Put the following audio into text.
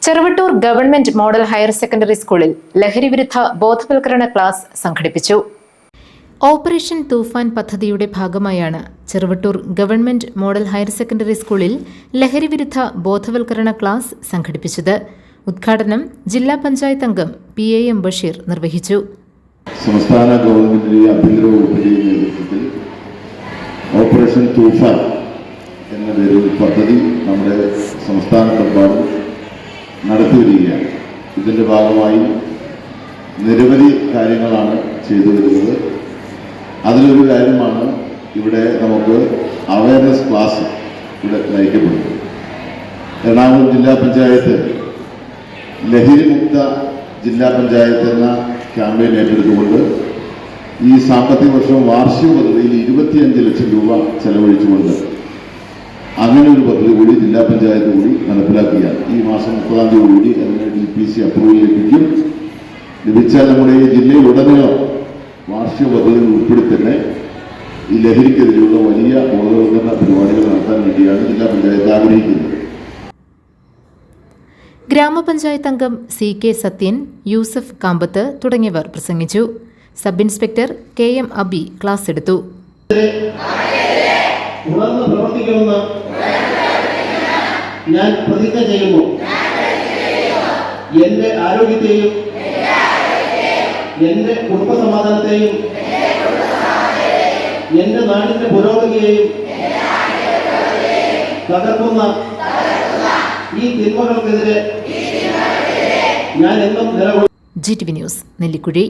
Cheruvattoor government model higher secondary സ്കൂളിൽ ലഹരിവിരുദ്ധ ബോധവൽക്കരണ ക്ലാസ് സംഘടിപ്പിച്ചു. ഓപ്പറേഷൻ തൂഫാൻ പദ്ധതിയുടെ ഭാഗമായാണ് Cheruvattoor government model higher secondary സ്കൂളിൽ ലഹരിവിരുദ്ധ ബോധവൽക്കരണ ക്ലാസ് സംഘടിപ്പിച്ചത്. ഉദ്ഘാടനം ജില്ലാ പഞ്ചായത്ത് അംഗം PAM ബഷീർ നിർവഹിച്ചു. സംസ്ഥാന ഗവൺമെന്റിന്റെ ആഭ്യന്തര വകുപ്പിന്റെ നേതൃത്വത്തിൽ ഓപ്പറേഷൻ തൂഫാൻ എന്ന പേരിൽ പദ്ധതി നമ്മുടെ സംസ്ഥാനത്തെമ്പാടും നടത്തിവരികയാണ്. ഇതിൻ്റെ ഭാഗമായി നിരവധി കാര്യങ്ങളാണ് ചെയ്തു വരുന്നത്. അതിലൊരു കാര്യമാണ് ഇവിടെ നമുക്ക് അവയർനെസ് ക്ലാസ് ഇവിടെ നയിക്കപ്പെടുന്നത്. എറണാകുളം ജില്ലാ പഞ്ചായത്ത് ലഹരിമുക്ത ജില്ലാ പഞ്ചായത്ത് എന്ന ക്യാമ്പയിൻ ഏറ്റെടുത്തുകൊണ്ട് ഈ സാമ്പത്തിക വർഷം വാർഷിക പദ്ധതിയിൽ 25 ലക്ഷം രൂപ ചെലവഴിച്ചുകൊണ്ട് അങ്ങനെ ഒരു പദ്ധതി കൂടി ജില്ലാ പഞ്ചായത്ത് കൂടി നടപ്പിലാക്കുകയാണ്. ഈ മാസം 30-ാം തീയതി കൂടി അതിന് DPC അപ്രൂവൽ ലഭിക്കും. ലഭിച്ചാൽ നമ്മുടെ ഈ ജില്ലയിലുടനീളം വാർഷിക പദ്ധതിയിൽ ഉൾപ്പെടുത്തി തന്നെ ഈ ലഹരിക്കെതിരെയുള്ള വലിയ ബോധവൽക്കരണ പരിപാടികൾ നടത്താൻ വേണ്ടിയാണ് ജില്ലാ പഞ്ചായത്ത് ആഗ്രഹിക്കുന്നത്. ഗ്രാമപഞ്ചായത്ത് അംഗം CK സത്യൻ, യൂസഫ് കാമ്പത്ത് തുടങ്ങിയവർ പ്രസംഗിച്ചു. Sub inspector KM Abi class എടുത്തു. ഉണർന്ന് പ്രവർത്തിക്കുമെന്ന് ഞാൻ പ്രതിജ്ഞ ചെയ്യുന്നു. എന്റെ ആരോഗ്യത്തെയും എന്റെ കുടുംബസമാധാനത്തെയും എന്റെ നാടിന്റെ പുരോഗതിയെയും തകർക്കുന്ന ഈ തിന്മകൾക്കെതിരെ ഞാൻ എന്നും നിലകൊള്ളും. GTV news, Nellikuzhi.